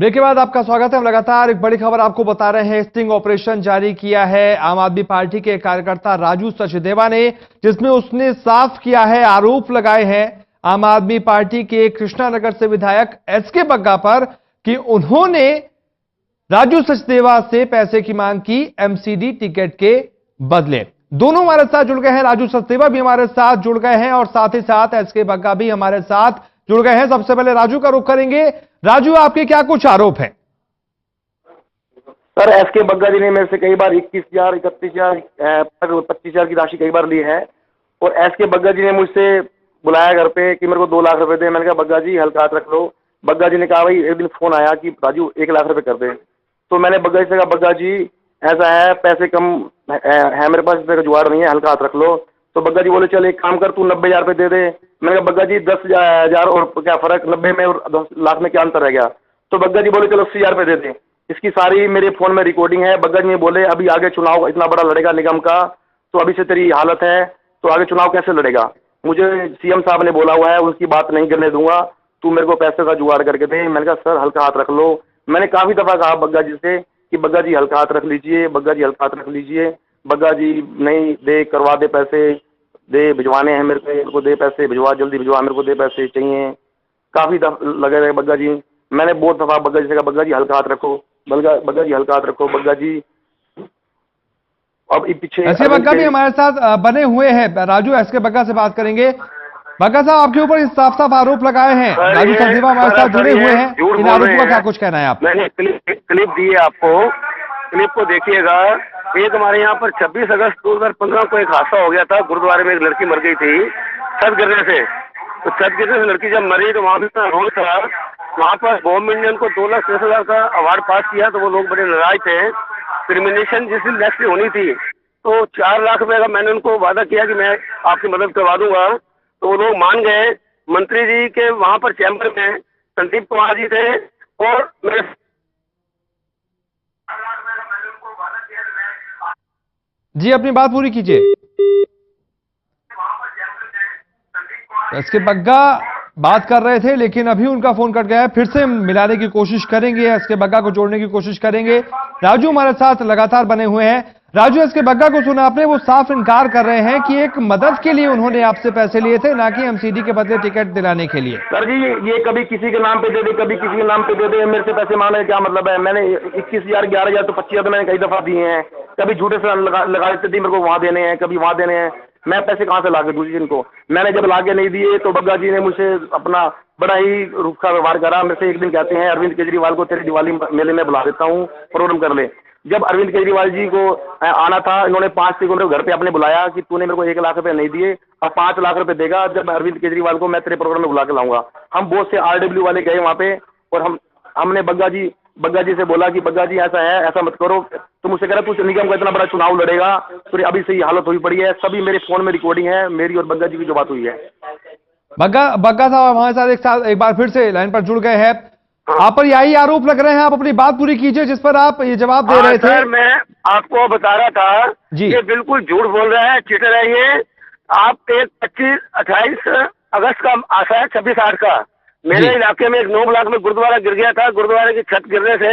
Break के बाद आपका स्वागत है। हम लगातार एक बड़ी खबर आपको बता रहे हैं। स्टिंग ऑपरेशन जारी किया है आम आदमी पार्टी के कार्यकर्ता राजू सचदेवा ने, जिसमें उसने साफ किया है, आरोप लगाए हैं आम आदमी पार्टी के कृष्णानगर से विधायक एसके बग्गा पर कि उन्होंने राजू सचदेवा से पैसे की मांग की एमसीडी टिकट के बदले। दोनों हमारे साथ जुड़ गए हैं, राजू सचदेवा भी हमारे साथ जुड़ गए हैं और साथ ही साथ एसके बग्गा भी हमारे साथ जुड़ गए हैं। सबसे पहले राजू का रुख करेंगे। राजू, आपके क्या कुछ आरोप हैं? सर, एसके बग्गा जी ने मेरे से कई बार 21,000, 31,000, 25,000 की राशि कई बार ली है। और एसके बग्गा जी ने मुझसे बुलाया घर पे कि मेरे को 2 लाख रुपए दे। मैंने कहा बग्गा जी हल्का हाथ रख लो। बग्गा जी ने कहा भाई, एक दिन फोन आया कि राजू 1 लाख रुपए कर दे। तो मैंने बग्गा जी से कहा बग्गा जी ऐसा है, पैसे कम है मेरे पास, इसमें जुगाड़ नहीं है, हल्का हाथ रख लो। तो बग्गा जी बोले चल एक काम कर, तू 90,000 रुपए दे दे। मैंने कहा बग्गा जी 10,000 और क्या फर्क, 90 में और 10 लाख में क्या अंतर रह गया। तो बग्गा जी बोले चलो 80,000 रुपए दे दे। इसकी सारी मेरे फोन में रिकॉर्डिंग है। बग्गा जी ने बोले अभी आगे चुनाव इतना बड़ा लड़ेगा निगम का, तो अभी से तेरी हालत है तो आगे चुनाव कैसे लड़ेगा। मुझे सीएम साहब ने बोला हुआ है, उनकी बात नहीं करने दूंगा, तू मेरे को पैसे का जुगाड़ करके दे। मैंने कहा सर हल्का हाथ रख लो। मैंने काफी दफा कहा बग्गा जी से कि बग्गा जी हल्का हाथ रख लीजिए, बग्गा जी हल्का हाथ रख लीजिए। बग्गा जी नहीं दे, करवा दे, पैसे दे, भिजवाने हैं मेरे को दे पैसे, भिजवा, जल्दी भिजवा, मेरे को दे पैसे चाहिए। काफी लगे रहे बग्गा जी। मैंने बहुत दफा बग्गा जी से कहा बग्गा जी हल्का हाथ रखो, बग्गा जी हल्का हाथ रखो, बग्गा जी। अब पीछे एसके बग्गा भी हमारे साथ बने हुए हैं। राजू, एसके बग्गा से बात करेंगे। बग्गा साहब, आपके ऊपर साफ साफ आरोप लगाए हैं, राजू सचदेवा हमारे साथ जुड़े हुए हैं, इन आरोपों का क्या कुछ कहना है आप? मैंने क्लिप दी है आपको, क्लिप को देखिएगा। एक हमारे यहाँ पर 26 अगस्त 2015 को एक हादसा हो गया था। गुरुद्वारे में एक लड़की मर गई थी छत गिरने से। तो छत गिरने से लड़की जब मरी तो वहाँ भी इतना रोड था, वहाँ पर गवर्नमेंट ने उनको 2,60,000 का अवार्ड पास किया। तो वो लोग बड़े नाराज थे। टर्मिनेशन जिस दिन नेक्स्ट होनी थी तो 4 लाख रुपए का मैंने उनको वादा किया कि मैं आपकी मदद करवा दूंगा। तो वो लोग मान गए। मंत्री जी के वहाँ पर चैम्बर में संदीप कुमार जी थे और मेरे जी, अपनी बात पूरी कीजिए। एसके बग्गा बात कर रहे थे लेकिन अभी उनका फोन कट गया है। फिर से मिलाने की कोशिश करेंगे, एसके बग्गा को जोड़ने की कोशिश करेंगे। राजू हमारे साथ लगातार बने हुए हैं। राजू, एसके बग्गा को सुना आपने, वो साफ इनकार कर रहे हैं कि एक मदद के लिए उन्होंने आपसे पैसे लिए थे, ना कि एमसीडी के बदले टिकट दिलाने के लिए। सर जी, ये कभी किसी के नाम पे दे दे, कभी किसी के नाम पे दे दे, मेरे से पैसे मांगने क्या मतलब है। मैंने 21,000, 11,000 तो 25,000 तो मैंने कई दफा दिए हैं। कभी झूठे से लगा देते थे, मेरे को वहां देने हैं, कभी वहां देने हैं। मैं पैसे कहाँ से लाके दूँ जिनको। मैंने जब लाके नहीं दिए तो बग्गा जी ने मुझसे अपना बड़ा ही रूखा व्यवहार करा। मेरे से एक दिन कहते हैं अरविंद केजरीवाल को तेरी दिवाली मेले में बुला देता हूँ, प्रोग्राम कर ले। जब अरविंद केजरीवाल जी को आना था, इन्होंने 5 तारीख को मेरे घर पे अपने बुलाया कि तूने मेरे को 1 लाख रुपए नहीं दिए, अब 5 लाख रुपए देगा। जब अरविंद केजरीवाल को मैं तेरे प्रोग्राम में बुला के लाऊंगा। हम बहुत से आरडब्ल्यू वाले गए वहाँ पे और हमने बग्गा जी से बोला कि बग्गा जी ऐसा है, ऐसा मत करो। तो मुझसे कह रहा तू निगम का इतना बड़ा चुनाव लड़ेगा, तो अभी से ही हालत हुई पड़ी है। सभी मेरे फोन में रिकॉर्डिंग है, मेरी और बग्गा जी की जो बात हुई है। बग्गा साहब हमारे साथ एक बार फिर से लाइन पर जुड़ गए हैं। आप पर यही आरोप लग रहे हैं, आप अपनी बात पूरी कीजिए जिस पर आप ये जवाब दे रहे थे। सर, मैं आपको बता रहा था जी, ये बिल्कुल झूठ बोल रहा है, चीटर है ये। आप एक 28 अगस्त का आशा है 26/8 का मेरे इलाके में एक 9 ब्लॉक में गुरुद्वारा गिर गया था। गुरुद्वारे की छत गिरने से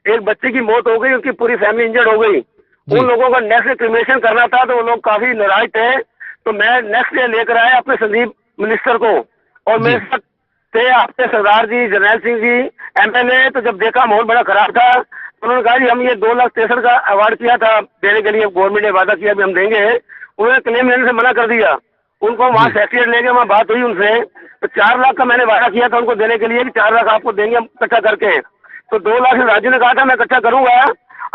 एक बच्चे की मौत हो गई, उनकी पूरी फैमिली इंजर्ड हो गई। उन लोगों का नेक्स्ट क्रिमेशन करना था तो वो लोग काफी नाराज थे। तो मैं नेक्स्ट डे लेकर आया अपने संदीप मिनिस्टर को और मेरे साथ थे आपके सरदार जी, जरनैल सिंह जी, एमएलए। तो जब देखा माहौल बड़ा खराब था तो उन्होंने कहा जी हम ये 2,63,000 का अवार्ड किया था देने के लिए, गवर्नमेंट ने वादा किया भी हम देंगे। उन्होंने क्लेम लेने से मना कर दिया। उनको वहाँ सेक्रेटरी ले गए, वहाँ बात हुई उनसे। तो 4 लाख का मैंने वादा किया था उनको देने के लिए कि 4 लाख आपको देंगे हम इकट्ठा करके। तो 2 लाख से राजू ने कहा था मैं इकट्ठा करूंगा।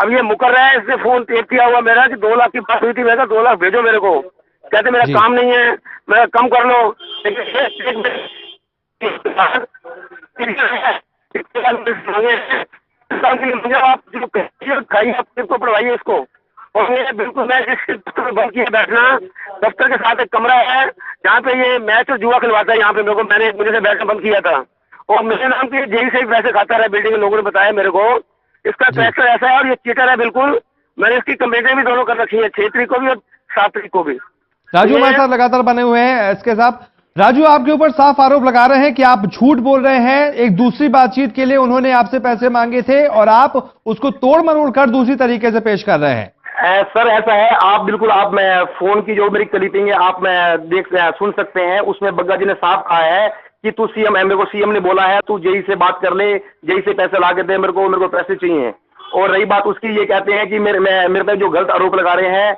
अब ये मुकर रहा है, इसने फोन टेप किया हुआ मेरा कि 2 लाख की बात हुई थी। मैं कहा 2 लाख भेजो मेरे को। कहते मेरा काम नहीं है, मेरा कम कर लो। आप खाइए, आप पढ़वाइए इसको। और ये बिल्कुल मैं जिस दफ्तर में बंद किया बैठना, दफ्तर के साथ एक कमरा है जहाँ पे ये मैच और जुआ खिलवाता है। यहाँ पे मेरे को मैंने मुझे से बैठना बंद किया था और मेरे नाम के जेई से भी पैसे खाता रहा बिल्डिंग के लोगों ने बताया मेरे को। इसका कैरेक्टर ऐसा है और ये चीटर है बिल्कुल। मैंने इसकी कंप्लेंटें भी दोनों कर रखी है, 6 तारीख को भी और 7 तारीख को भी। राजू हमारे साथ लगातार बने हुए हैं एसके साहब। राजू, आपके ऊपर साफ आरोप लगा रहे हैं कि आप झूठ बोल रहे हैं। एक दूसरी बातचीत के लिए उन्होंने आपसे पैसे मांगे थे और आप उसको तोड़ मरोड़ कर दूसरी तरीके से पेश कर रहे हैं। सर ऐसा है, आप बिल्कुल आप मैं फोन की जो मेरी क्लिपिंग है आप मैं सुन सकते हैं। उसमें बग्गा जी ने साफ कहा है कि तू सीएम है, मेरे को सीएम ने बोला है तू जेई से बात कर ले, जेई से पैसे ला के दे, मेरे को पैसे चाहिए। और रही बात उसकी, ये कहते हैं कि मेरे पे जो गलत आरोप लगा रहे हैं,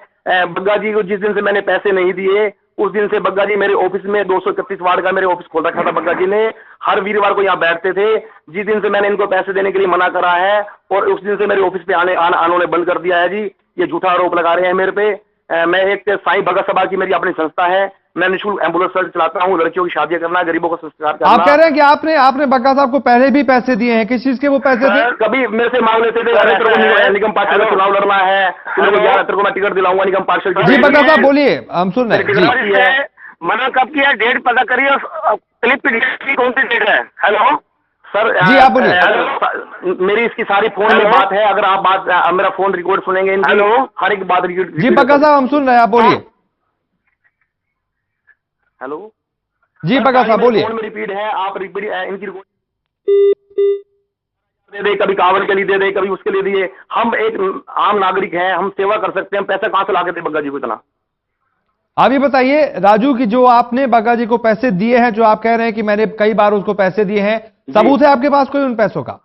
बग्गा जी को जिस दिन से मैंने पैसे नहीं दिए उस दिन से बग्गा जी मेरे ऑफिस में 231 वार्ड का मेरे ऑफिस खोल रखा था। बग्गा जी ने हर वीरवार को यहाँ बैठते थे। जिस दिन से मैंने इनको पैसे देने के लिए मना करा है और उस दिन से मेरे ऑफिस पे आने बंद कर दिया है। जी ये झूठा आरोप लगा रहे हैं मेरे पे। मैं एक साईं भगत सभा की मेरी अपनी संस्था है, मैं निःशुल्क एम्बुलेंस सर्विस चलाता हूँ। लड़कियों की शादियां करना, गरीबों का संस्कार करना। आप कह रहे हैं कि आपने बग्गा साहब को पहले भी पैसे दिए हैं, किस चीज के वो पैसे थे? कभी मेरे से मांग लेते थे, अरे तेरे को निगम पार्षद का चुनाव लड़ना है, तेरे को मैं टिकट दिलाऊंगा निगम पार्षद की। जी बग्गा साहब बोलिए, हम सुन रहे हैं। मना कब किया, डेट पता करिए, क्लिप की कौन सी डेट है? हेलो सर जी आप बोलिए। मेरी इसकी सारी फोन में बात है, अगर आप मेरा फोन रिकॉर्ड सुनेंगे हेलो हर एक बात रिकॉर्ड। जी बग्गा साहब हम सुन रहे हैं, आप बोलिए। हेलो जी बग्गा साहब बोलिए। फोन में रिपीट है, आप रिपीट इनकी रिकॉर्ड दे, कभी कावड़ के लिए दे दे, कभी उसके लिए दिए। हम एक आम नागरिक हैं, हम सेवा कर सकते हैं, पैसा कहां से ला के दे बग्गा जी को इतना? आप ये बताइए राजू की जो आपने बग्गा जी को पैसे दिए हैं, जो आप कह रहे हैं कि मैंने कई बार उसको पैसे दिए हैं, सबूत है आपके पास कोई उन पैसों का?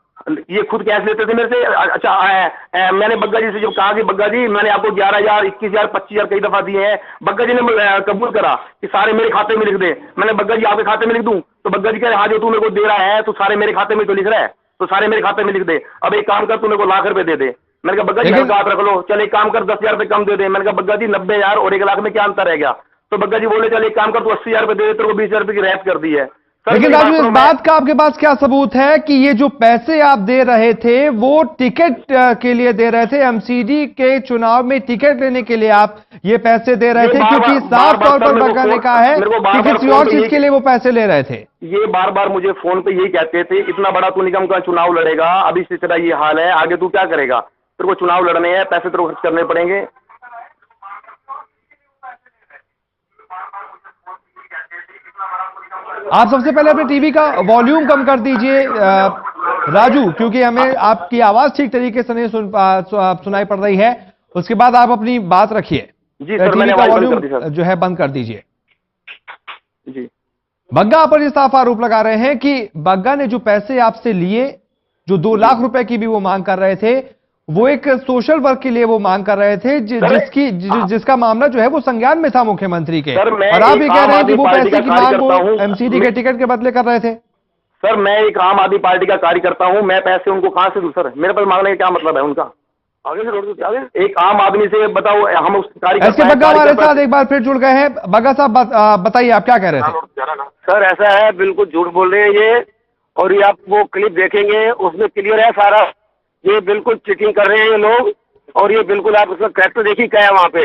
ये खुद कैश लेते थे मेरे से। अच्छा मैंने बग्गा जी से जो कहा कि बग्गा जी मैंने आपको 11,000 21,000 25,000 कई दफा दिए हैं, बग्गा जी ने कबूल करा कि सारे मेरे खाते में लिख दे। मैंने बग्गा जी आपके खाते में लिख दूं? तो बग्गा जी कह रहे हाँ जो तू मेरे को दे रहा है तो सारे मेरे खाते में तो लिख रहा है, तो सारे मेरे खाते में लिख दे। अब एक काम कर, तू मेरे को लाख रुपए दे दे। मैंने कहा बग्गा जी हल्का हाथ रख लो। चल एक काम कर 10,000 रुपए कम दे दे। मैंने कहा बग्गा जी 90,000 और 1 लाख में क्या अंतर रह गया? तो बग्गा जी बोले चल एक काम कर, तू 80,000 रुपए दे दे, तेरे को 20,000 रुपए की रियायत कर दी है। लेकिन राजू इस बात का आपके पास क्या सबूत है कि ये जो पैसे आप दे रहे थे वो टिकट के लिए दे रहे थे? एमसीडी के चुनाव में टिकट लेने के लिए आप ये पैसे दे रहे थे? क्योंकि साफ तौर पर बग्गा ने कहा है कि किसी और चीज के लिए वो पैसे ले रहे थे। ये बार बार मुझे फोन पे यही कहते थे, इतना बड़ा तू निगम का चुनाव लड़ेगा, अभी इसी तरह ये हाल है, आगे तू क्या करेगा? तेरे को चुनाव लड़ने हैं, पैसे तेरे को खर्च करने पड़ेंगे। आप सबसे पहले अपने टीवी का वॉल्यूम कम कर दीजिए राजू, क्योंकि हमें आपकी आवाज ठीक तरीके से नहीं सुनाई पड़ रही है। उसके बाद आप अपनी बात रखिए। जी सर, टीवी का वॉल्यूम जो है बंद कर दीजिए। जी बग्गा पर ये साफ आरोप लगा रहे हैं कि बग्गा ने जो पैसे आपसे लिए, जो 2 लाख रुपए की भी वो मांग कर रहे थे, वो एक सोशल वर्क के लिए वो मांग कर रहे थे, जिसका मामला जो है वो संज्ञान में था मुख्यमंत्री के। और आप ये कह रहे हैं कि वो पैसे की मांग वो एमसीडी के टिकट के बदले कर रहे थे। सर मैं एक आम आदमी पार्टी का कार्यकर्ता हूं, मैं पैसे उनको कहां से दूं सर? मेरे पास मांगने का क्या मतलब है उनका? आगे से रोड आगे एक आम आदमी से बताओ, हम उस कार्यकर्ता बग्गा हमारे साथ एक बार फिर जुड़ गए हैं। बग्गा साहब बताइए आप क्या कह रहे थे? सर ऐसा है, बिल्कुल झूठ बोल रहे हैं ये, और ये आप वो क्लिप देखेंगे उसमें क्लियर है सारा। ये बिल्कुल चीटिंग कर रहे हैं ये लोग, और ये बिल्कुल आप उसका कैरेक्टर देखिए क्या है वहाँ पे,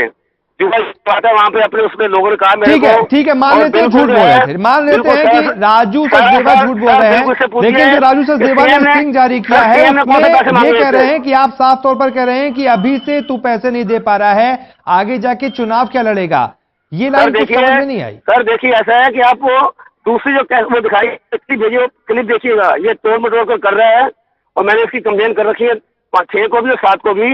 जो आता है वहाँ पे अपने उसमें लोगों ने कहा मेरे को। ठीक है मान लेते हैं झूठ बोल रहे थे, मान लेते हैं कि राजू सचदेवा झूठ बोल रहे हैं, लेकिन जो राजू सचदेवा ने स्टिंग जारी किया है उसमें ये कह रहे हैं कि आप साफ तौर पर कह रहे हैं कि अभी से तू पैसे नहीं दे पा रहा है, आगे जाके चुनाव क्या लड़ेगा? ये लाइन कुछ समझ में नहीं आई। सर देखिए ऐसा है कि आप वो दूसरी जो वो दिखाई भेजिए क्लिप देखिएगा, ये तोड़ मटोड़ कर रहा है, और मैंने इसकी कंप्लेन कर रखी है 6 को भी और 7 को भी,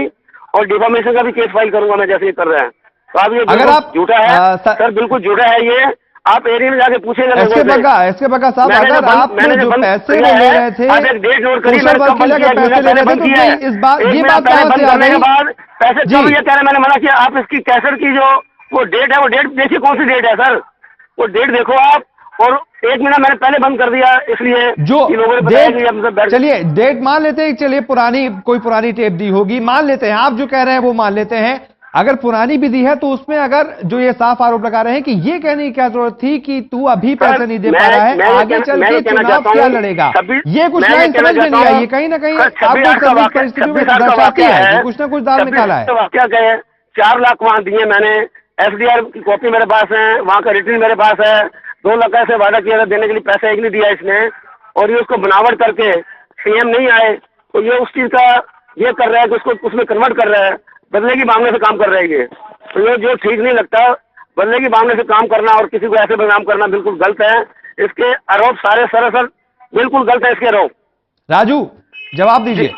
और डिफामेशन का भी केस फाइल करूंगा मैं जैसे ये कर रहे हैं। तो अब ये अगर आप झूठा है सर, बिल्कुल झूठा है ये। आप एरिया में जाके पूछेंगे एसके बग्गा साहब, अगर आपने जो पैसे ले रहे थे सोशल वर्क के लिए पैसे ले रहे थे तो इस बात ये बात कहां से आ गई? पैसे जो ये कह रहे मैंने मना किया। आप इसकी कैसेट की जो वो डेट है, वो डेट देखिए कौन सी डेट है सर, वो डेट देखो आप। और 1 महीना मैंने पहले बंद कर दिया, इसलिए जो चलिए डेट मान लेते हैं, चलिए कोई पुरानी टेप दी होगी, मान लेते हैं, आप जो कह रहे हैं वो मान लेते हैं। अगर पुरानी भी दी है तो उसमें अगर जो ये साफ आरोप लगा रहे हैं कि ये कहने की क्या जरूरत थी कि तू अभी पैसे नहीं दे पा रहा है, आगे चल के चुनाव क्या लड़ेगा? ये कुछ लाइन समझ में नहीं आई, ये कहीं ना कहीं आपको परिस्थितियों में दर्शाती है, कुछ ना कुछ दाल निकाला है। क्या कहे, 4 लाख वहां दिए मैंने, एफडीआर की कॉपी मेरे पास है, वहां का रिटर्न मेरे पास है, 2 लाख ऐसे वादा किया था देने के लिए, पैसा एक नहीं दिया इसने, और ये उसको बनावट करके सीएम नहीं आए तो ये उस चीज का ये कर रहा है कि उसको उसमें कन्वर्ट कर रहा है, बदले की मांगने से काम कर रहा है ये। तो ये जो ठीक नहीं लगता, बदले की भावना से काम करना और किसी को ऐसे बदनाम करना बिल्कुल गलत है। इसके आरोप सारे सरासर बिल्कुल गलत है, इसके आरोप। राजू, जवाब दीजिए।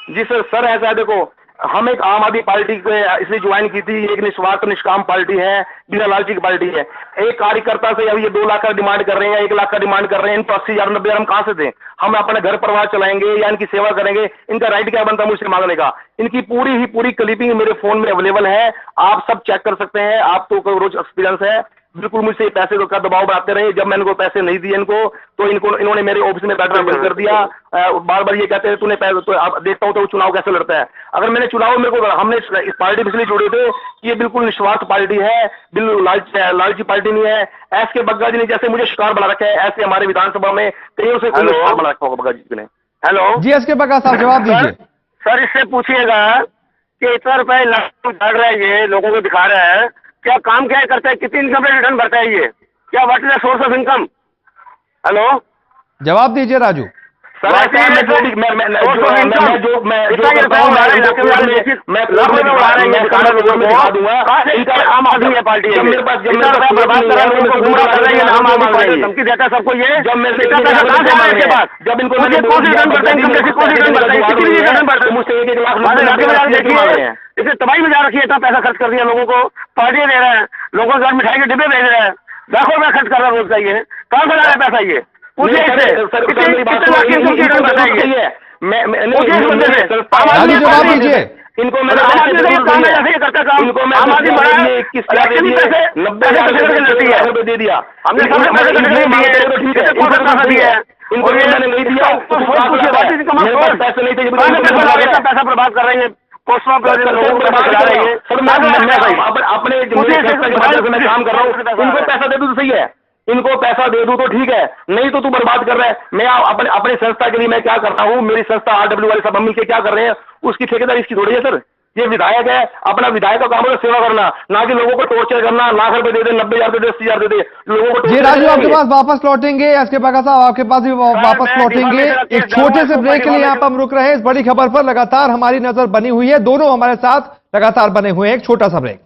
जी सर ऐसा है, देखो हम एक आम आदमी पार्टी को इसलिए ज्वाइन की थी, एक निस्वार्थ निष्काम पार्टी है, बिना लालची की पार्टी है। एक कार्यकर्ता से अभी ये 2 लाख का डिमांड कर रहे हैं या 1 लाख का डिमांड कर रहे हैं, इनको 80,000 90,000 हम कहां से दें? हम अपने घर परिवार चलाएंगे या इनकी सेवा करेंगे? इनका राइट क्या बनता है मुझसे मांगने का? इनकी पूरी क्लिपिंग मेरे फोन में अवेलेबल है, आप सब चेक कर सकते हैं। आप तो रोज एक्सपीरियंस है, बिल्कुल मुझसे पैसे का दबाव बनाते रहे। जब मैंने इनको पैसे नहीं दिए तो इन्होंने मेरे ऑफिस में बैठना बंद कर दिया। बार बार ये कहते हैं तूने पैसे, तो आप देखता हूं तो चुनाव कैसे लड़ता है। अगर मैंने चुनाव मेरे को, हमने इस पार्टी इसलिए जोड़े थे कि ये बिल्कुल निस्वार्थ पार्टी है, बिल्कुल लालची पार्टी नहीं है। एस के बग्गा जी ने जैसे मुझे शिकार बना रखा है, ऐसे हमारे विधानसभा में कईयों से कोई शिकार बना रखा होगा बग्गा जी ने। हेलो जी, एस के बग्गा साहब, जवाब दीजिए। सर इससे पूछिएगा कि इतना रुपए झाड़ रहा है, ये लोगों को दिखा रहा है, क्या काम क्या करता है, कितनी इनकम रेट रिटर्न भरता है, ये क्या what is the source of income? Hello, जवाब दीजिए राजू। सर ऐसा है, मैं जो मैं आम आदमी है पार्टी है, मेरे पास बर्बाद कर रहा है, आम आदमी पार्टी धमकी देता है सबको। ये जब मैं जब इनको देखिए इसे तबाही में जा रखी है, इतना पैसा खर्च कर दिया, लोगों को पार्टी दे रहे हैं, लोगों के घर मिठाई के डिब्बे भेज रहे हैं, लाखों रुपया खर्च कर रहा है रोज का। ये कहाँ से ला रहा है पैसा? ये जवाब दीजिए। इनको मैंने करता काम, इनको मैं 90,000 रुपए दे दिया, हमने इनको मैंने नहीं दिया, पैसे नहीं थे, पैसा बर्बाद कर रहे हैं, अपने मैं काम कर रहा हूँ, इनको पैसा दे दूं तो सही है, इनको पैसा दे दूं तो ठीक है, नहीं तो तू बर्बाद कर रहा है। मैं अपने संस्था के लिए मैं क्या करता हूँ, मेरी संस्था RW वाले सब हम मिलकर क्या कर रहे हैं, उसकी ठेकेदारी इसकी थोड़ी है सर। ये विधायक है, अपना विधायक का काम है सेवा करना, ना कि लोगों को टॉर्चर करना। लाख रुपए दे दे, 90,000 दे दे, 80,000 दे दे, लोगों को। जी राजू, आपके पास वापस लौटेंगे, एस के बग्गा साहब आपके पास भी वापस लौटेंगे। एक छोटे से ब्रेक के लिए यहाँ पर हम रुक रहे हैं। इस बड़ी खबर पर लगातार हमारी नजर बनी हुई है, दोनों हमारे साथ लगातार बने हुए हैं। एक छोटा सा ब्रेक।